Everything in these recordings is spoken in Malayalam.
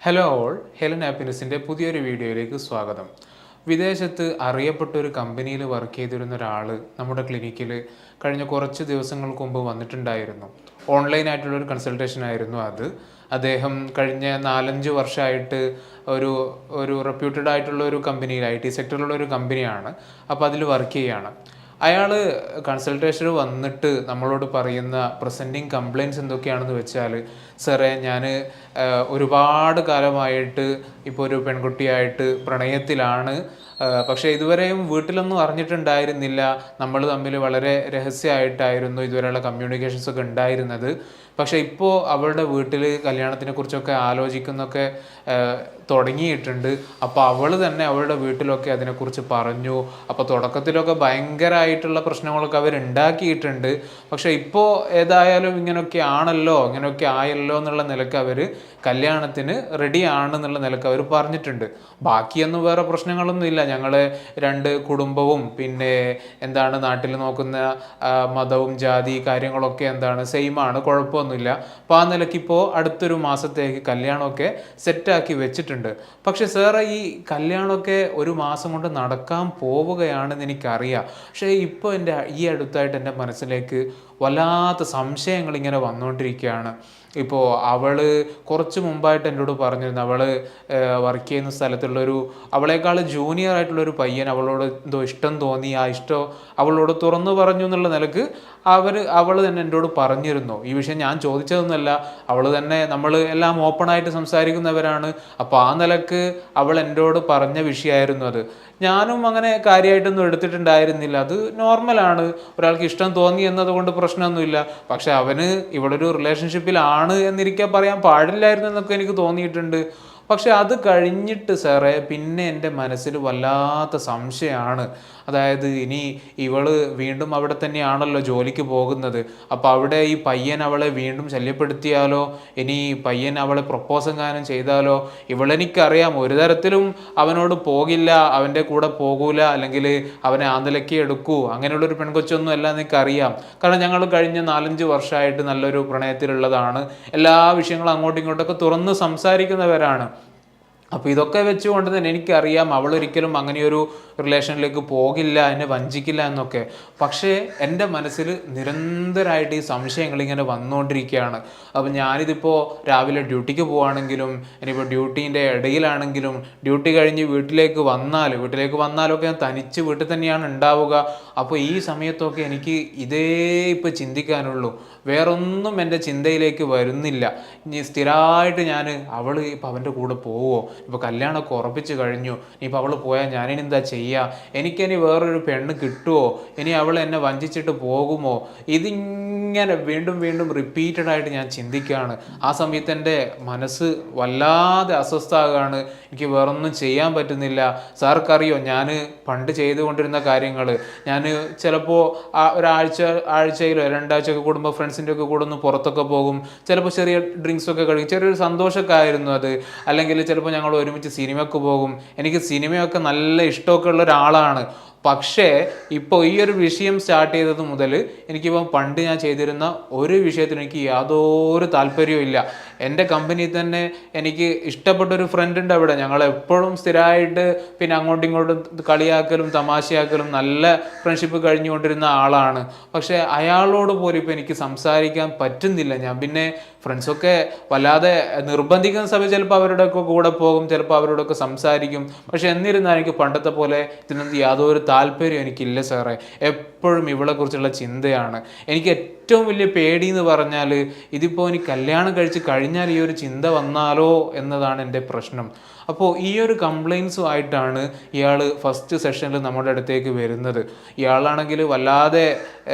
ഹലോ ഓൾ, ഹെലൻ ഹാപ്പിനെസിൻ്റെ പുതിയൊരു വീഡിയോയിലേക്ക് സ്വാഗതം. വിദേശത്ത് അറിയപ്പെട്ട ഒരു കമ്പനിയിൽ വർക്ക് ചെയ്തിരുന്ന ഒരാൾ നമ്മുടെ ക്ലിനിക്കിൽ കഴിഞ്ഞ കുറച്ച് ദിവസങ്ങൾക്ക് മുമ്പ് വന്നിട്ടുണ്ടായിരുന്നു. ഓൺലൈനായിട്ടുള്ളൊരു കൺസൾട്ടേഷൻ ആയിരുന്നു അത്. അദ്ദേഹം കഴിഞ്ഞ 4-5 വർഷമായിട്ട് ഒരു ഒരു റെപ്യൂട്ടഡ് ആയിട്ടുള്ള ഒരു കമ്പനിയിൽ IT സെക്ടറിലുള്ള ഒരു കമ്പനിയാണ്. അപ്പോൾ അതിൽ വർക്ക് ചെയ്യുകയാണ്. അയാൾ കൺസൾട്ടേഷന് വന്നിട്ട് നമ്മളോട് പറയുന്ന പ്രസൻറ്റിങ് കംപ്ലയിൻറ്റ്സ് എന്തൊക്കെയാണെന്ന് വെച്ചാൽ, സാറേ ഞാൻ ഒരുപാട് കാലമായിട്ട് ഇപ്പോൾ ഒരു പെൺകുട്ടിയായിട്ട് പ്രണയത്തിലാണ്. പക്ഷേ ഇതുവരെയും വീട്ടിലൊന്നും അറിഞ്ഞിട്ടുണ്ടായിരുന്നില്ല. നമ്മൾ തമ്മിൽ വളരെ രഹസ്യമായിട്ടായിരുന്നു ഇതുവരെയുള്ള കമ്മ്യൂണിക്കേഷൻസ് ഒക്കെ ഉണ്ടായിരുന്നത്. പക്ഷേ ഇപ്പോൾ അവളുടെ വീട്ടിൽ കല്യാണത്തിനെ കുറിച്ചൊക്കെ ആലോചിക്കുന്നൊക്കെ തുടങ്ങിയിട്ടുണ്ട്. അപ്പോൾ അവൾ തന്നെ അവളുടെ വീട്ടിലൊക്കെ അതിനെക്കുറിച്ച് പറഞ്ഞു. അപ്പോൾ തുടക്കത്തിലൊക്കെ ഭയങ്കരമായിട്ടുള്ള പ്രശ്നങ്ങളൊക്കെ അവരുണ്ടാക്കിയിട്ടുണ്ട്. പക്ഷേ ഇപ്പോൾ ഏതായാലും ഇങ്ങനെയൊക്കെ ആണല്ലോ, ഇങ്ങനെയൊക്കെ ആയല്ലോ എന്നുള്ള നിലക്ക് അവർ കല്യാണത്തിന് റെഡി ആണെന്നുള്ള നിലക്ക് അവർ പറഞ്ഞിട്ടുണ്ട്. ബാക്കിയൊന്നും വേറെ പ്രശ്നങ്ങളൊന്നും ഇല്ല. ഞങ്ങൾ രണ്ട് കുടുംബവും പിന്നെ എന്താണ് നാട്ടിൽ നോക്കുന്ന മതവും ജാതി കാര്യങ്ങളൊക്കെ എന്താണ് സെയിമാണ്, കുഴപ്പമൊന്നുമില്ല. അപ്പോൾ ആ നിലയ്ക്ക് ഇപ്പോൾ അടുത്തൊരു മാസത്തേക്ക് കല്യാണമൊക്കെ സെറ്റാക്കി വെച്ചിട്ടുണ്ട്. പക്ഷെ സാറേ, ഈ കല്യാണമൊക്കെ ഒരു മാസം കൊണ്ട് നടക്കാൻ പോവുകയാണെന്ന് എനിക്കറിയാം. പക്ഷേ ഇപ്പോൾ ഈ അടുത്തായിട്ട് എൻ്റെ മനസ്സിലേക്ക് വല്ലാത്ത സംശയങ്ങൾ ഇങ്ങനെ വന്നുകൊണ്ടിരിക്കുകയാണ്. ഇപ്പോൾ അവൾ കുറച്ച് മുമ്പായിട്ട് എന്നോട് പറഞ്ഞിരുന്നു, അവൾ വർക്ക് ചെയ്യുന്ന സ്ഥലത്തുള്ളൊരു അവളേക്കാൾ ജൂനിയർ ആയിട്ടുള്ളൊരു പയ്യൻ അവളോട് എന്തോ ഇഷ്ടം തോന്നി. ആ ഇഷ്ടം അവളോട് തുറന്നു പറഞ്ഞു എന്നുള്ള നിലക്ക് അവൾ തന്നെ എന്നോട് പറഞ്ഞിരുന്നു. ഈ വിഷയം ഞാൻ ചോദിച്ചതൊന്നുമല്ല, അവൾ തന്നെ, നമ്മൾ എല്ലാം ഓപ്പണായിട്ട് സംസാരിക്കുന്നവരാണ്. അപ്പോൾ ആ നിലക്ക് അവൾ എന്നോട് പറഞ്ഞ വിഷയമായിരുന്നു അത്. ഞാനും അങ്ങനെ കാര്യമായിട്ടൊന്നും എടുത്തിട്ടുണ്ടായിരുന്നില്ല. അത് നോർമലാണ്, ഒരാൾക്ക് ഇഷ്ടം തോന്നി എന്നതുകൊണ്ട് പ്രശ്നമൊന്നുമില്ല. പക്ഷെ അവന് ഇവിടെ ഒരു റിലേഷൻഷിപ്പിലാണ് എന്നിരിക്കാൻ പറയാൻ പാടില്ലായിരുന്നു എന്നൊക്കെ എനിക്ക് തോന്നിയിട്ടുണ്ട്. പക്ഷെ അത് കഴിഞ്ഞിട്ട് സാറേ പിന്നെ എൻ്റെ മനസ്സിൽ വല്ലാത്ത സംശയമാണ്. അതായത് ഇനി ഇവള് വീണ്ടും അവിടെ തന്നെയാണല്ലോ ജോലിക്ക് പോകുന്നത്. അപ്പോൾ അവിടെ ഈ പയ്യൻ അവളെ വീണ്ടും ശല്യപ്പെടുത്തിയാലോ, ഇനി പയ്യൻ അവളെ പ്രപ്പോസ് എങ്ങാനും ചെയ്താലോ? ഇവളെനിക്കറിയാം ഒരു തരത്തിലും അവനോട് പോകില്ല, അവൻ്റെ കൂടെ പോകൂല, അല്ലെങ്കിൽ അവനെ ആന്തലക്കി എടുക്കൂ, അങ്ങനെയുള്ളൊരു പെൺകൊച്ചൊന്നും അല്ല എനിക്കറിയാം. കാരണം ഞങ്ങൾ കഴിഞ്ഞ 4-5 വർഷമായിട്ട് നല്ലൊരു പ്രണയത്തിലുള്ളതാണ്. എല്ലാ വിഷയങ്ങളും അങ്ങോട്ടും ഇങ്ങോട്ടൊക്കെ തുറന്ന് സംസാരിക്കുന്നവരാണ്. അപ്പോൾ ഇതൊക്കെ വെച്ചുകൊണ്ട് തന്നെ എനിക്കറിയാം അവളൊരിക്കലും അങ്ങനെയൊരു റിലേഷനിലേക്ക് പോകില്ല, എന്നെ വഞ്ചിക്കില്ല എന്നൊക്കെ. പക്ഷേ എൻ്റെ മനസ്സിൽ നിരന്തരമായിട്ട് ഈ സംശയങ്ങൾ ഇങ്ങനെ വന്നുകൊണ്ടിരിക്കുകയാണ്. അപ്പോൾ ഞാനിതിപ്പോൾ രാവിലെ ഡ്യൂട്ടിക്ക് പോവുകയാണെങ്കിലും, ഇനിയിപ്പോൾ ഡ്യൂട്ടീൻ്റെ ഇടയിലാണെങ്കിലും, ഡ്യൂട്ടി കഴിഞ്ഞ് വീട്ടിലേക്ക് വന്നാലൊക്കെ ഞാൻ തനിച്ച് വീട്ടിൽ തന്നെയാണ് ഉണ്ടാവുക. അപ്പോൾ ഈ സമയത്തൊക്കെ എനിക്ക് ഇതേ ഇപ്പോൾ ചിന്തിക്കാനുള്ളൂ, വേറൊന്നും എൻ്റെ ചിന്തയിലേക്ക് വരുന്നില്ല. ഇനി സ്ഥിരമായിട്ട് അവൾ ഇപ്പോൾ അവൻ്റെ കൂടെ പോവുമോ, ഇപ്പോൾ കല്യാണമൊക്കെ ഉറപ്പിച്ച് കഴിഞ്ഞു, ഇനിയിപ്പോൾ അവൾ പോയാൽ ഞാനിനി എന്താ ചെയ്യുക, എനിക്കിനി വേറൊരു പെണ്ണ് കിട്ടുമോ, ഇനി അവൾ എന്നെ വഞ്ചിച്ചിട്ട് പോകുമോ, ഇതിങ്ങനെ വീണ്ടും വീണ്ടും റിപ്പീറ്റഡ് ആയിട്ട് ഞാൻ ചിന്തിക്കുകയാണ്. ആ സമയത്ത് എൻ്റെ മനസ്സ് വല്ലാതെ അസ്വസ്ഥമാകുകയാണ്. എനിക്ക് വേറൊന്നും ചെയ്യാൻ പറ്റുന്നില്ല. സാർക്കറിയോ, ഞാൻ പണ്ട് ചെയ്തുകൊണ്ടിരുന്ന കാര്യങ്ങൾ, ഞാൻ ചിലപ്പോൾ ആഴ്ചയിലോ 2 ആഴ്ചയൊക്കെ കൂടുമ്പോൾ ഫ്രണ്ട്സിൻ്റെ ഒക്കെ കൂടെ ഒന്ന് പുറത്തൊക്കെ പോകും. ചിലപ്പോൾ ചെറിയ ഡ്രിങ്ക്സൊക്കെ കഴിക്കും, ചെറിയൊരു സന്തോഷമൊക്കെ ആയിരുന്നു അത്. അല്ലെങ്കിൽ ചിലപ്പോൾ ഞങ്ങൾ ഒരുമിച്ച് സിനിമയ്ക്ക് പോകും. എനിക്ക് സിനിമയൊക്കെ നല്ല ഇഷ്ടമൊക്കെ ഉള്ള ഒരാളാണ്. പക്ഷേ ഇപ്പോൾ ഈ ഒരു വിഷയം സ്റ്റാർട്ട് ചെയ്തത് മുതൽ എനിക്കിപ്പം പണ്ട് ഞാൻ ചെയ്തിരുന്ന ഒരു വിഷയത്തിന് എനിക്ക് യാതൊരു താല്പര്യവും ഇല്ല. എൻ്റെ കമ്പനിയിൽ തന്നെ എനിക്ക് ഇഷ്ടപ്പെട്ടൊരു ഫ്രണ്ട് ഉണ്ട് അവിടെ. ഞങ്ങൾ എപ്പോഴും സ്ഥിരമായിട്ട് പിന്നെ അങ്ങോട്ടും ഇങ്ങോട്ടും കളിയാക്കലും തമാശയാക്കലും നല്ല ഫ്രണ്ട്ഷിപ്പ് കഴിഞ്ഞുകൊണ്ടിരുന്ന ആളാണ്. പക്ഷേ അയാളോട് പോലും ഇപ്പോൾ എനിക്ക് സംസാരിക്കാൻ പറ്റുന്നില്ല. ഞാൻ പിന്നെ ഫ്രണ്ട്സൊക്കെ വല്ലാതെ നിർബന്ധിക്കുന്ന സമയത്ത് ചിലപ്പോൾ അവരുടെയൊക്കെ കൂടെ പോകും, ചിലപ്പോൾ അവരോടൊക്കെ സംസാരിക്കും. പക്ഷെ എന്നിരുന്നാലും എനിക്ക് പണ്ടത്തെ പോലെ ഇതിനൊന്നും യാതൊരു താല്പര്യം എനിക്കില്ല സാറേ. എപ്പോഴും ഇവളെക്കുറിച്ചുള്ള ചിന്തയാണ്. എനിക്ക് ഏറ്റവും വലിയ പേടി എന്ന് പറഞ്ഞാൽ, ഇതിപ്പോൾ എനിക്ക് കല്യാണം കഴിച്ച് കഴിഞ്ഞാൽ ഈ ഒരു ചിന്ത വന്നാലോ എന്നതാണ് എൻ്റെ പ്രശ്നം. അപ്പോൾ ഈ ഒരു കംപ്ലയിൻസുമായിട്ടാണ് ഇയാൾ ഫസ്റ്റ് സെഷനിൽ നമ്മുടെ അടുത്തേക്ക് വരുന്നത്. ഇയാളാണെങ്കിൽ വല്ലാതെ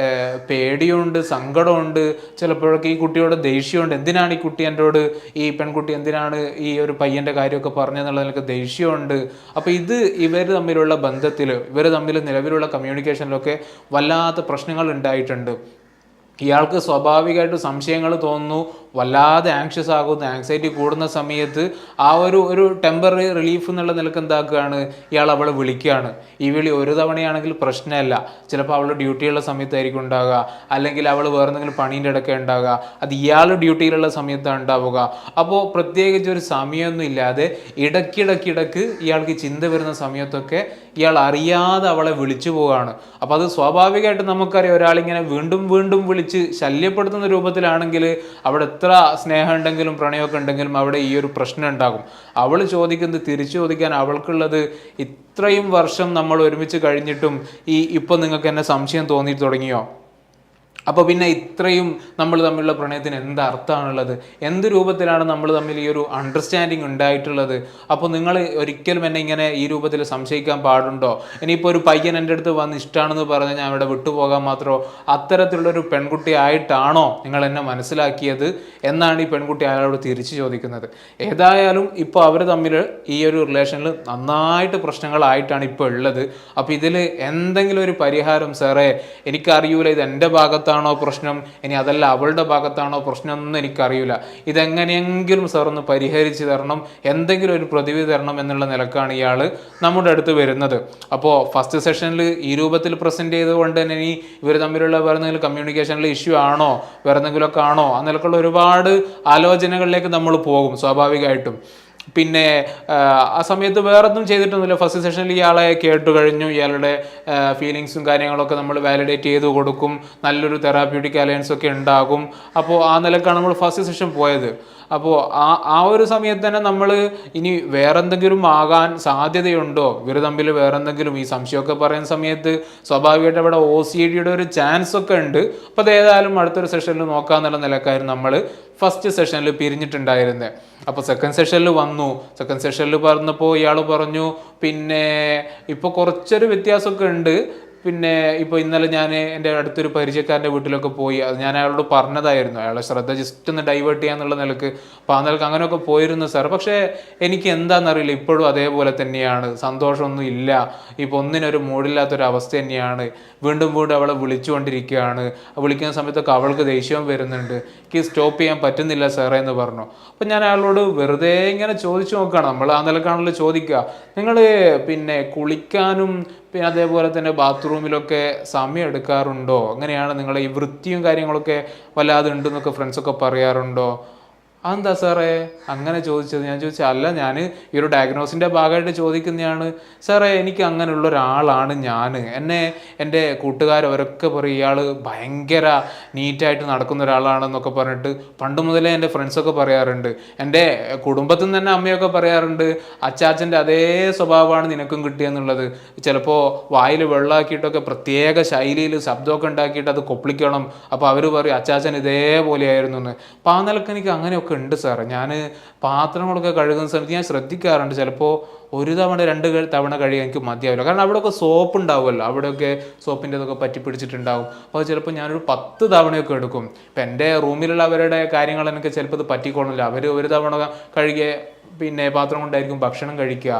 പേടിയുണ്ട്, സങ്കടമുണ്ട്, ചിലപ്പോഴൊക്കെ ഈ കുട്ടിയോട് ദേഷ്യമുണ്ട്. എന്തിനാണ് ഈ കുട്ടി എന്നോട്, ഈ പെൺകുട്ടി എന്തിനാണ് ഈ ഒരു പയ്യൻ്റെ കാര്യമൊക്കെ പറഞ്ഞതെന്നുള്ളതിനൊക്കെ ദേഷ്യമുണ്ട്. അപ്പോൾ ഇവർ തമ്മിലുള്ള ബന്ധത്തിൽ, ഇവർ തമ്മിൽ നിലവിലുള്ള കമ്മ്യൂണിക്കേഷനിലൊക്കെ വല്ലാത്ത പ്രശ്നങ്ങൾ ഉണ്ടായിട്ടുണ്ട്. ഇയാൾക്ക് സ്വാഭാവികമായിട്ട് സംശയങ്ങൾ തോന്നുന്നു, വല്ലാതെ ആങ്ഷ്യസ് ആകുന്നു, ആങ്സൈറ്റി കൂടുന്ന സമയത്ത് ആ ഒരു ടെമ്പററി റിലീഫ് എന്നുള്ള നിലക്ക് എന്താക്കുകയാണ്, ഇയാൾ അവളെ വിളിക്കുകയാണ്. ഈ വിളി ഒരു തവണയാണെങ്കിൽ പ്രശ്നമല്ല, ചിലപ്പോൾ അവൾ ഡ്യൂട്ടിയുള്ള സമയത്തായിരിക്കും ഉണ്ടാകുക, അല്ലെങ്കിൽ അവൾ വേറെ എന്തെങ്കിലും പണീൻ്റെ ഇടയ്ക്ക് ഉണ്ടാകുക, അത് ഇയാൾ ഡ്യൂട്ടിയിലുള്ള സമയത്താണ് ഉണ്ടാവുക. അപ്പോൾ പ്രത്യേകിച്ച് ഒരു സമയമൊന്നും ഇല്ലാതെ ഇടയ്ക്കിടയ്ക്ക് ഇയാൾക്ക് ചിന്ത വരുന്ന സമയത്തൊക്കെ ഇയാൾ അറിയാതെ അവളെ വിളിച്ചു പോവുകയാണ്. അപ്പോൾ അത് സ്വാഭാവികമായിട്ട് നമുക്കറിയാം, ഒരാളിങ്ങനെ വീണ്ടും വീണ്ടും വിളിച്ച് ശല്യപ്പെടുത്തുന്ന രൂപത്തിലാണെങ്കിൽ അവിടെ എത്ര സ്നേഹം ഉണ്ടെങ്കിലും പ്രണയമൊക്കെ ഉണ്ടെങ്കിലും അവിടെ ഈ ഒരു പ്രശ്നം ഉണ്ടാകും. അവൾ ചോദിക്കുന്നത് തിരിച്ചു ചോദിക്കാൻ അവൾക്കുള്ളത്, ഇത്രയും വർഷം നമ്മൾ ഒരുമിച്ച് കഴിഞ്ഞിട്ടും ഇപ്പം നിങ്ങൾക്ക് എന്നെ സംശയം തോന്നി തുടങ്ങിയോ? അപ്പോൾ പിന്നെ ഇത്രയും നമ്മൾ തമ്മിലുള്ള പ്രണയത്തിന് എന്ത് അർത്ഥമാണുള്ളത്? എന്ത് രൂപത്തിലാണ് നമ്മൾ തമ്മിൽ ഈ ഒരു അണ്ടർസ്റ്റാൻഡിങ് ഉണ്ടായിട്ടുള്ളത്? അപ്പോൾ നിങ്ങൾ ഒരിക്കലും എന്നെ ഇങ്ങനെ ഈ രൂപത്തിൽ സംശയിക്കാൻ പാടുണ്ടോ? ഇനിയിപ്പോൾ ഒരു പയ്യൻ എൻ്റെ അടുത്ത് വന്ന് ഇഷ്ടമാണെന്ന് പറഞ്ഞാൽ ഞാൻ അവിടെ വിട്ടുപോകാൻ മാത്രമോ? അത്തരത്തിലുള്ളൊരു പെൺകുട്ടി ആയിട്ടാണോ നിങ്ങൾ എന്നെ മനസ്സിലാക്കിയത് എന്നാണ് ഈ പെൺകുട്ടി അയാളോട് തിരിച്ചു ചോദിക്കുന്നത്. ഏതായാലും ഇപ്പോൾ അവർ തമ്മിൽ ഈ ഒരു റിലേഷനിൽ നന്നായിട്ട് പ്രശ്നങ്ങളായിട്ടാണ് ഇപ്പോൾ ഉള്ളത്. അപ്പോൾ ഇതിൽ എന്തെങ്കിലും ഒരു പരിഹാരം, സാറേ എനിക്കറിയൂല ഇത് എൻ്റെ ഭാഗത്താണ് പ്രശ്നം, ഇനി അതല്ല അവളുടെ ഭാഗത്താണോ പ്രശ്നം എന്നൊന്നും എനിക്കറിയില്ല, ഇതെങ്ങനെയെങ്കിലും സാർ ഒന്ന് പരിഹരിച്ച് തരണം, എന്തെങ്കിലും ഒരു പ്രതിവിധി തരണം എന്നുള്ള നിലക്കാണ് ഇയാൾ നമ്മുടെ അടുത്ത് വരുന്നത്. അപ്പോൾ ഫസ്റ്റ് സെഷനിൽ ഈ രൂപത്തിൽ പ്രസൻറ്റ് ചെയ്തുകൊണ്ട് തന്നെ ഇനി ഇവർ തമ്മിലുള്ള വേറെ എന്തെങ്കിലും കമ്മ്യൂണിക്കേഷനിൽ ഇഷ്യൂ ആണോ, വേറെ എന്തെങ്കിലുമൊക്കെ ആണോ, ആ നിലക്കുള്ള ഒരുപാട് ആലോചനകളിലേക്ക് നമ്മൾ പോകും സ്വാഭാവികമായിട്ടും. പിന്നെ ആ സമയത്ത് വേറൊന്നും ചെയ്തിട്ടൊന്നുമില്ല. ഫസ്റ്റ് സെഷനിൽ ഇയാളെ കേട്ടു കഴിഞ്ഞു, ഇയാളുടെ ഫീലിങ്സും കാര്യങ്ങളൊക്കെ നമ്മൾ വാലിഡേറ്റ് ചെയ്ത് കൊടുക്കും, നല്ലൊരു തെറാപ്യൂട്ടിക് അലയൻസ് ഒക്കെ ഉണ്ടാകും. അപ്പോൾ ആ നിലക്കാണ് നമ്മൾ ഫസ്റ്റ് സെഷൻ പോയത്. അപ്പോൾ ആ ഒരു സമയത്ത് തന്നെ നമ്മൾ ഇനി വേറെന്തെങ്കിലും ആകാൻ സാധ്യതയുണ്ടോ, ഇവർ തമ്മിൽ വേറെന്തെങ്കിലും, ഈ സംശയമൊക്കെ പറയുന്ന സമയത്ത് സ്വാഭാവികമായിട്ട് അവിടെ OCD ഒരു ചാൻസ് ഒക്കെ ഉണ്ട്. അപ്പോൾ അത് ഏതായാലും അടുത്തൊരു സെഷനിൽ നോക്കാന്നുള്ള നിലക്കായിരുന്നു നമ്മൾ ഫസ്റ്റ് സെഷനിൽ പിരിഞ്ഞിട്ടുണ്ടായിരുന്നത്. അപ്പോൾ സെക്കൻഡ് സെഷനിൽ വന്നു. സെക്കൻഡ് സെഷനിൽ പറഞ്ഞപ്പോൾ ഇയാൾ പറഞ്ഞു, പിന്നെ ഇപ്പോൾ കുറച്ചൊരു വ്യത്യാസമൊക്കെ ഉണ്ട്. പിന്നെ ഇപ്പോൾ ഇന്നലെ ഞാൻ എൻ്റെ അടുത്തൊരു പരിചയക്കാരൻ്റെ വീട്ടിലൊക്കെ പോയി, അത് ഞാൻ അയാളോട് പറഞ്ഞതായിരുന്നു, അയാളെ ശ്രദ്ധ ജസ്റ്റ് ഒന്ന് ഡൈവേർട്ട് ചെയ്യാന്നുള്ള നിലക്ക്. അപ്പോൾ ആ നിലക്ക് അങ്ങനെയൊക്കെ പോയിരുന്നു സാർ. പക്ഷേ എനിക്ക് എന്താണെന്നറിയില്ല, ഇപ്പോഴും അതേപോലെ തന്നെയാണ്, സന്തോഷമൊന്നും ഇല്ല, ഇപ്പോൾ ഒന്നിനൊരു മൂടില്ലാത്തൊരവസ്ഥ തന്നെയാണ്. വീണ്ടും വീണ്ടും അവളെ വിളിച്ചുകൊണ്ടിരിക്കുകയാണ്, വിളിക്കുന്ന സമയത്തൊക്കെ അവൾക്ക് ദേഷ്യം വരുന്നുണ്ട്, എനിക്ക് സ്റ്റോപ്പ് ചെയ്യാൻ പറ്റുന്നില്ല സാറേ എന്ന് പറഞ്ഞു. അപ്പം ഞാൻ അയാളോട് വെറുതെ ഇങ്ങനെ ചോദിച്ചു നോക്കുകയാണ്, നമ്മൾ ആ നിലക്കാണല്ലോ ചോദിക്കുക, നിങ്ങൾ പിന്നെ കുളിക്കാനും പിന്നെ അതേപോലെ തന്നെ ബാത്റൂമിലൊക്കെ സമയം എടുക്കാറുണ്ടോ, അങ്ങനെയാണ് നിങ്ങളെ ഈ വൃത്തിയും കാര്യങ്ങളൊക്കെ വല്ലാതെ ഉണ്ടെന്നൊക്കെ ഫ്രണ്ട്സൊക്കെ പറയാറുണ്ടോ? അതെന്താ സാറേ അങ്ങനെ ചോദിച്ചത്? ഞാൻ ചോദിച്ചാൽ അല്ല, ഞാൻ ഈ ഒരു ഡയഗ്നോസിൻ്റെ ഭാഗമായിട്ട് ചോദിക്കുന്നതാണ് സാറേ, എനിക്ക് അങ്ങനെയുള്ള ഒരാളാണ് ഞാൻ. എൻ്റെ കൂട്ടുകാരവരൊക്കെ പറയും ഇയാൾ ഭയങ്കര നീറ്റായിട്ട് നടക്കുന്ന ഒരാളാണെന്നൊക്കെ പറഞ്ഞിട്ട് പണ്ട് മുതലേ എൻ്റെ ഫ്രണ്ട്സൊക്കെ പറയാറുണ്ട്. എൻ്റെ കുടുംബത്തിൽ നിന്ന് തന്നെ അമ്മയൊക്കെ പറയാറുണ്ട്, അച്ചാച്ചൻ്റെ അതേ സ്വഭാവമാണ് നിനക്കും കിട്ടിയെന്നുള്ളത്. ചിലപ്പോൾ വായിൽ വെള്ളമാക്കിയിട്ടൊക്കെ പ്രത്യേക ശൈലിയിൽ ശബ്ദമൊക്കെ ഉണ്ടാക്കിയിട്ട് അത് കൊപ്പിളിക്കണം, അപ്പോൾ അവർ പറയും അച്ചാച്ചൻ ഇതേപോലെയായിരുന്നു എന്ന്. അപ്പോൾ ആ നിലക്ക് എനിക്ക് അങ്ങനെയൊക്കെ ഉണ്ട് സാറേ. ഞാൻ പാത്രങ്ങളൊക്കെ കഴുകുന്ന സമയത്ത് ഞാൻ ശ്രദ്ധിക്കാറുണ്ട്, ചിലപ്പോൾ ഒരു തവണ 2 തവണ കഴുകാൻ എനിക്ക് മതിയാവില്ല, കാരണം അവിടെയൊക്കെ സോപ്പ് ഉണ്ടാവുമല്ലോ, അവിടെയൊക്കെ സോപ്പിൻ്റെ ഇതൊക്കെ പറ്റി പിടിച്ചിട്ടുണ്ടാവും. അപ്പോൾ ചിലപ്പോൾ ഞാനൊരു 10 തവണയൊക്കെ എടുക്കും. ഇപ്പം എൻ്റെ റൂമിലുള്ള അവരുടെ കാര്യങ്ങൾ എനിക്ക് ചിലപ്പോൾ ഇത് പറ്റിക്കോളണില്ല, അവർ ഒരു തവണ കഴുകിയ പിന്നെ പാത്രം കൊണ്ടായിരിക്കും ഭക്ഷണം കഴിക്കുക.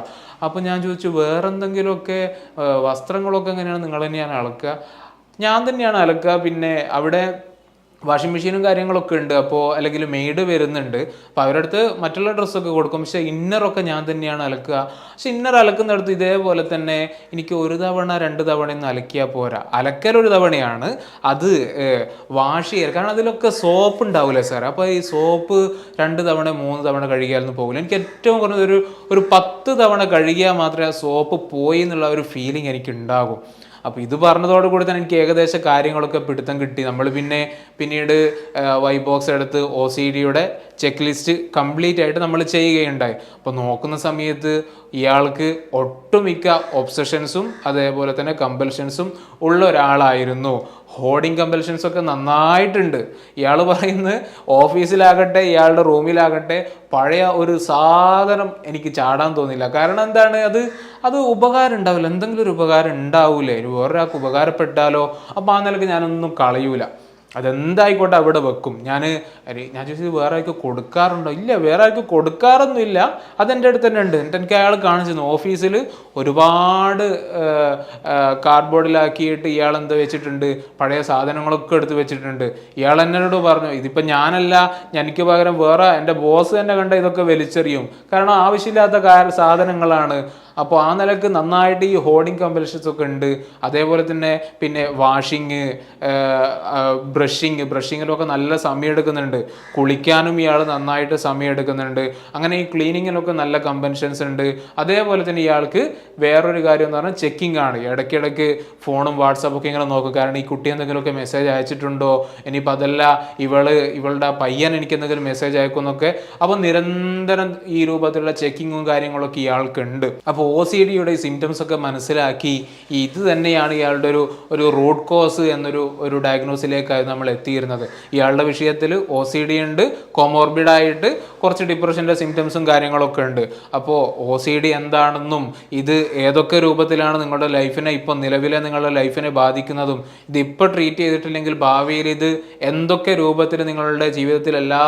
അപ്പോൾ ഞാൻ ചോദിച്ചു, വേറെന്തെങ്കിലുമൊക്കെ വസ്ത്രങ്ങളൊക്കെ എങ്ങനെയാണ് നിങ്ങൾ തന്നെയാണ് അലക്കുക? ഞാൻ തന്നെയാണ് അലക്കുക. പിന്നെ അവിടെ വാഷിംഗ് മെഷീനും കാര്യങ്ങളൊക്കെ ഉണ്ട്, അപ്പോൾ അല്ലെങ്കിൽ മെയ്ഡ് വരുന്നുണ്ട്, അപ്പോൾ അവരുടെ അടുത്ത് മറ്റുള്ള ഡ്രസ്സൊക്കെ കൊടുക്കും, പക്ഷേ ഇന്നറൊക്കെ ഞാൻ തന്നെയാണ് അലക്കുക. പക്ഷെ ഇന്നർ അലക്കുന്നിടത്ത് ഇതേപോലെ തന്നെ എനിക്ക് 1 തവണ 2 തവണയൊന്നും അലക്കിയാൽ പോരാ, അലക്കലൊരു തവണയാണ്, അത് വാഷ് ചെയ്യുക, കാരണം അതിലൊക്കെ സോപ്പ് ഉണ്ടാവില്ലേ സാർ. അപ്പോൾ ഈ സോപ്പ് 2 തവണ 3 തവണ കഴുകിയാലൊന്നും പോകില്ല. എനിക്ക് ഏറ്റവും കുറഞ്ഞത് ഒരു 10 തവണ കഴുകിയാൽ മാത്രമേ ആ സോപ്പ് പോയി എന്നുള്ള ഒരു ഫീലിംഗ് എനിക്ക് ഉണ്ടാകും. അപ്പോൾ ഇത് പറഞ്ഞതോടുകൂടി തന്നെ എനിക്ക് ഏകദേശം കാര്യങ്ങളൊക്കെ പിടുത്തം കിട്ടി. നമ്മൾ പിന്നീട് വൈബോക്സ് എടുത്ത് OCDയുടെ ചെക്ക് ലിസ്റ്റ് കംപ്ലീറ്റ് ആയിട്ട് നമ്മൾ ചെയ്യുകയുണ്ടായി. അപ്പോൾ നോക്കുന്ന സമയത്ത് ഇയാൾക്ക് ഒട്ടുമിക്ക ഒബ്സഷൻസും അതേപോലെ തന്നെ കമ്പൽഷൻസും ഉള്ള ഒരാളായിരുന്നു. ഹോർഡിങ് കമ്പൽഷൻസൊക്കെ നന്നായിട്ടുണ്ട്. ഇയാൾ പറയുന്നത് ഓഫീസിലാകട്ടെ ഇയാളുടെ റൂമിലാകട്ടെ പഴയ ഒരു സാധനം എനിക്ക് ചാടാൻ തോന്നില്ല. കാരണം എന്താണ്, അത് ഉപകാരം ഉണ്ടാവില്ല, എന്തെങ്കിലും ഒരു ഉപകാരം ഉണ്ടാവൂലേ, വേറൊരാൾക്ക് ഉപകാരപ്പെട്ടാലോ. അപ്പോൾ ആ നിലക്ക് ഞാനൊന്നും കളയൂല. അതെന്തായിക്കോട്ടെ അവിടെ വെക്കും. ഞാൻ ചോദിച്ചത് വേറെ ആൾക്ക് കൊടുക്കാറുണ്ടോ? ഇല്ല, വേറെ ആൾക്ക് കൊടുക്കാറൊന്നുമില്ല, അതെൻ്റെ അടുത്ത് തന്നെ ഉണ്ട്. എന്നിട്ട് എനിക്ക് അയാൾ കാണിച്ചു ഓഫീസിൽ ഒരുപാട് കാർഡ്ബോർഡിലാക്കിയിട്ട് ഇയാൾ എന്താ വെച്ചിട്ടുണ്ട്, പഴയ സാധനങ്ങളൊക്കെ എടുത്ത് വെച്ചിട്ടുണ്ട്. ഇയാൾ എന്നോട് പറഞ്ഞു, ഇതിപ്പോൾ ഞാനല്ല, എനിക്ക് പകരം വേറെ എൻ്റെ ബോസ് തന്നെ കണ്ട ഇതൊക്കെ വലിച്ചെറിയും, കാരണം ആവശ്യമില്ലാത്ത സാധനങ്ങളാണ്. അപ്പോൾ ആ നിലക്ക് നന്നായിട്ട് ഈ ഹോർഡിങ് കമ്പൽഷൻസ് ഒക്കെ ഉണ്ട്. അതേപോലെ തന്നെ പിന്നെ വാഷിങ്, ബ്രഷിങ്ങിലൊക്കെ നല്ല സമയം എടുക്കുന്നുണ്ട്. കുളിക്കാനും ഇയാൾ നന്നായിട്ട് സമയം എടുക്കുന്നുണ്ട്. അങ്ങനെ ഈ ക്ലീനിങ്ങിലൊക്കെ നല്ല കമ്പൻഷൻസ് ഉണ്ട്. അതേപോലെ തന്നെ ഇയാൾക്ക് വേറൊരു കാര്യം എന്ന് പറഞ്ഞാൽ ചെക്കിംഗ് ആണ്. ഇടയ്ക്കിടയ്ക്ക് ഫോണും വാട്സാപ്പൊക്കെ ഇങ്ങനെ നോക്കും. കാരണം ഈ കുട്ടി എന്തെങ്കിലുമൊക്കെ മെസ്സേജ് അയച്ചിട്ടുണ്ടോ, ഇനിയിപ്പോൾ അതല്ല ഇവളുടെ പയ്യൻ എനിക്ക് എന്തെങ്കിലും മെസ്സേജ് അയക്കുമെന്നൊക്കെ. അപ്പോൾ നിരന്തരം ഈ രൂപത്തിലുള്ള ചെക്കിങ്ങും കാര്യങ്ങളൊക്കെ ഇയാൾക്കുണ്ട്. അപ്പോൾ OCDയുടെ സിംറ്റംസ് ഒക്കെ മനസ്സിലാക്കി ഇത് തന്നെയാണ് ഇയാളുടെ ഒരു റൂട്ട് കോസ് എന്നൊരു ഡയഗ്നോസിലേക്കാണ് നമ്മൾ എത്തിയിരുന്നത്. ഇയാളുടെ വിഷയത്തിൽ OCD ഉണ്ട്, കോമോർബിഡായിട്ട് കുറച്ച് ഡിപ്രഷൻ്റെ സിംറ്റംസും കാര്യങ്ങളൊക്കെ ഉണ്ട്. അപ്പോൾ OCD എന്താണെന്നും ഇത് ഏതൊക്കെ രൂപത്തിലാണ് നിങ്ങളുടെ ലൈഫിനെ ഇപ്പോൾ നിലവിലെ നിങ്ങളുടെ ലൈഫിനെ ബാധിക്കുന്നതും ഇത് ഇപ്പോൾ ട്രീറ്റ് ചെയ്തിട്ടില്ലെങ്കിൽ ഭാവിയിൽ ഇത് എന്തൊക്കെ രൂപത്തിൽ നിങ്ങളുടെ ജീവിതത്തിൽ എല്ലാ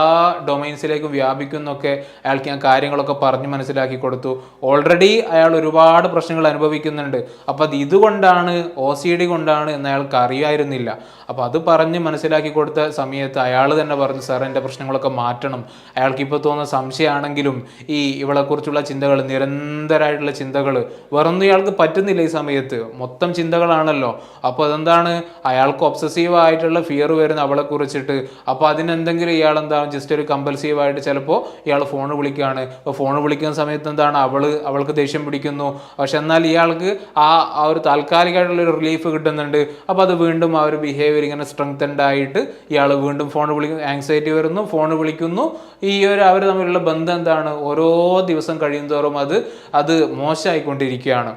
ഡൊമൈൻസിലേക്കും വ്യാപിക്കുന്നൊക്കെ അയാൾക്ക് ഞാൻ കാര്യങ്ങളൊക്കെ പറഞ്ഞ് മനസ്സിലാക്കി കൊടുത്തു. ഓൾറെഡി അയാൾ ഒരുപാട് പ്രശ്നങ്ങൾ അനുഭവിക്കുന്നുണ്ട്. അപ്പോൾ അത് ഇതുകൊണ്ടാണ്, OCD കൊണ്ടാണ് എന്ന് അയാൾക്ക് അറിയായിരുന്നില്ല. അപ്പോൾ അത് പറഞ്ഞ് മനസ്സിലാക്കി കൊടുത്ത സമയത്ത് അയാൾ തന്നെ പറഞ്ഞു, സാർ എൻ്റെ പ്രശ്നങ്ങളൊക്കെ മാറ്റണം. അയാൾക്ക് ഇപ്പോൾ തോന്നുന്ന സംശയമാണെങ്കിലും ഈ ഇവളെക്കുറിച്ചുള്ള ചിന്തകൾ, നിരന്തരമായിട്ടുള്ള ചിന്തകൾ, വേറൊന്നും ഇയാൾക്ക് പറ്റുന്നില്ല ഈ സമയത്ത്, മൊത്തം ചിന്തകളാണല്ലോ. അപ്പോൾ അതെന്താണ്, അയാൾക്ക് ഒബ്സസീവ് ആയിട്ടുള്ള ഫിയർ വരുന്ന അവളെ കുറിച്ചിട്ട്. അപ്പോൾ അതിനെന്തെങ്കിലും ഇയാൾ എന്താവും, ജസ്റ്റ് ഒരു കമ്പൽസീവായിട്ട് ചിലപ്പോൾ ഇയാൾ ഫോൺ വിളിക്കുകയാണ്. അപ്പോൾ ഫോൺ വിളിക്കുന്ന സമയത്ത് എന്താണ്, അവൾക്ക് ദേഷ്യം പിടിക്കുന്നു. പക്ഷെ എന്നാൽ ഇയാൾക്ക് ആ ഒരു താൽക്കാലികമായിട്ടുള്ളൊരു റിലീഫ് കിട്ടുന്നുണ്ട്. അപ്പോൾ അത് വീണ്ടും ആ ഒരു ബിഹേവിയർ ഇങ്ങനെ സ്ട്രെങ്തൻഡ് ആയിട്ട് ഇയാൾ വീണ്ടും ഫോൺ വിളിക്കുന്നു, ആങ്സൈറ്റി വരുന്നു, ഫോൺ വിളിക്കുന്നു. അവർ തമ്മിലുള്ള ബന്ധം എന്താണ്, ഓരോ ദിവസം കഴിയുന്തോറും അത് മോശമായിക്കൊണ്ടിരിക്കുകയാണ്.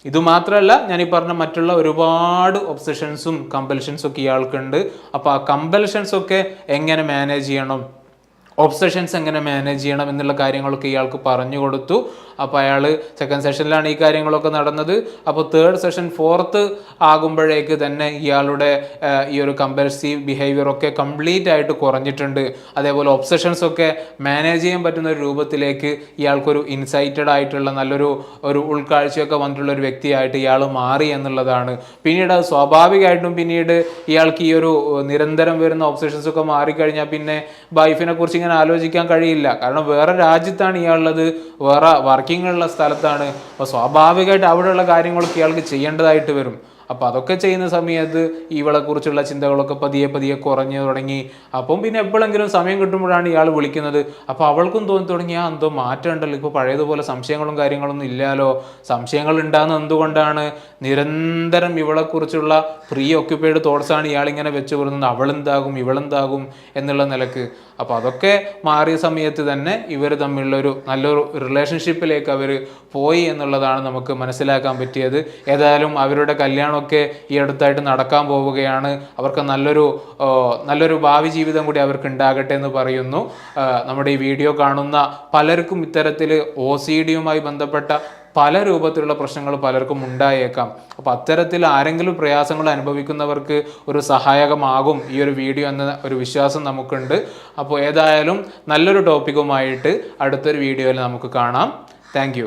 ഇതുമാത്രമല്ല, ഞാൻ ഈ പറഞ്ഞ മറ്റുള്ള ഒരുപാട് ഒബ്സഷൻസും കമ്പൽഷൻസും ഒക്കെ ഇയാൾക്കുണ്ട്. അപ്പോൾ ആ കമ്പൽഷൻസൊക്കെ എങ്ങനെ മാനേജ് ചെയ്യണം, ഒബ്സഷൻസ് എങ്ങനെ മാനേജ് ചെയ്യണം എന്നുള്ള കാര്യങ്ങളൊക്കെ ഇയാൾക്ക് പറഞ്ഞു കൊടുത്തു. അപ്പോൾ അയാൾ സെക്കൻഡ് സെഷനിലാണ് ഈ കാര്യങ്ങളൊക്കെ നടന്നത്. അപ്പോൾ തേർഡ് സെഷൻ, ഫോർത്ത് ആകുമ്പോഴേക്ക് തന്നെ ഇയാളുടെ ഈ ഒരു കമ്പൽസീവ് ബിഹേവിയറൊക്കെ കംപ്ലീറ്റ് ആയിട്ട് കുറഞ്ഞിട്ടുണ്ട്. അതേപോലെ ഒബ്സഷൻസ് ഒക്കെ മാനേജ് ചെയ്യാൻ പറ്റുന്ന ഒരു രൂപത്തിലേക്ക് ഇയാൾക്കൊരു ഇൻസൈറ്റഡ് ആയിട്ടുള്ള നല്ലൊരു ഉൾക്കാഴ്ചയൊക്കെ വന്നിട്ടുള്ള ഒരു വ്യക്തിയായിട്ട് ഇയാൾ മാറി എന്നുള്ളതാണ്. പിന്നീട് അത് സ്വാഭാവികമായിട്ടും പിന്നീട് ഇയാൾക്ക് ഈ ഒരു നിരന്തരം വരുന്ന ഒബ്സഷൻസ് ഒക്കെ മാറിക്കഴിഞ്ഞാൽ പിന്നെ വൈഫിനെ കുറിച്ച് ഇങ്ങനെ ആലോചിക്കാൻ കഴിയില്ല. കാരണം വേറെ രാജ്യത്താണ് ഇയാളുള്ളത്, വേറെ വർക്കിങ്ങുള്ള സ്ഥലത്താണ്. അപ്പോൾ സ്വാഭാവികമായിട്ട് അവിടെയുള്ള കാര്യങ്ങളൊക്കെ ഇയാൾക്ക് ചെയ്യേണ്ടതായിട്ട് വരും. അപ്പോൾ അതൊക്കെ ചെയ്യുന്ന സമയത്ത് ഇവളെക്കുറിച്ചുള്ള ചിന്തകളൊക്കെ പതിയെ കുറഞ്ഞു തുടങ്ങി. അപ്പം പിന്നെ എപ്പോഴെങ്കിലും സമയം കിട്ടുമ്പോഴാണ് ഇയാൾ വിളിക്കുന്നത്. അപ്പോൾ അവൾക്കും തോന്നി തുടങ്ങി, എന്തോ മാറ്റം ഉണ്ടല്ലോ, ഇപ്പോൾ പഴയതുപോലെ സംശയങ്ങളും കാര്യങ്ങളൊന്നും ഇല്ലല്ലോ. സംശയങ്ങൾ ഉണ്ടാകുന്നത് എന്തുകൊണ്ടാണ്, നിരന്തരം ഇവളെക്കുറിച്ചുള്ള പ്രീ ഓക്യുപ്പൈഡ് തോട്ട്സാണ് ഇയാളിങ്ങനെ വെച്ച് വരുന്നത്, ഇവളെന്താകും എന്നുള്ള നിലക്ക്. അപ്പോൾ അതൊക്കെ മാറിയ സമയത്ത് തന്നെ ഇവർ തമ്മിലുള്ളൊരു നല്ലൊരു റിലേഷൻഷിപ്പിലേക്ക് അവർ പോയി എന്നുള്ളതാണ് നമുക്ക് മനസ്സിലാക്കാൻ പറ്റിയത്. ഏതായാലും അവരുടെ കല്യാണമൊക്കെ ഈ അടുത്തായിട്ട് നടക്കാൻ പോവുകയാണ്. അവർക്ക് നല്ലൊരു ഭാവി ജീവിതം കൂടി അവർക്ക് ഉണ്ടാകട്ടെ എന്ന് പറയുന്നു. നമ്മുടെ ഈ വീഡിയോ കാണുന്ന പലർക്കും ഇത്തരത്തിൽ OCDയുമായി ബന്ധപ്പെട്ട പല രൂപത്തിലുള്ള പ്രശ്നങ്ങൾ പലർക്കും ഉണ്ടായേക്കാം. അപ്പോൾ അത്തരത്തിൽ ആരെങ്കിലും പ്രയാസങ്ങൾ അനുഭവിക്കുന്നവർക്ക് ഒരു സഹായകമാകും ഈ ഒരു വീഡിയോ എന്ന ഒരു വിശ്വാസം നമുക്കുണ്ട്. അപ്പോൾ ഏതായാലും നല്ലൊരു ടോപ്പിക്കുമായിട്ട് അടുത്തൊരു വീഡിയോയിൽ നമുക്ക് കാണാം. താങ്ക്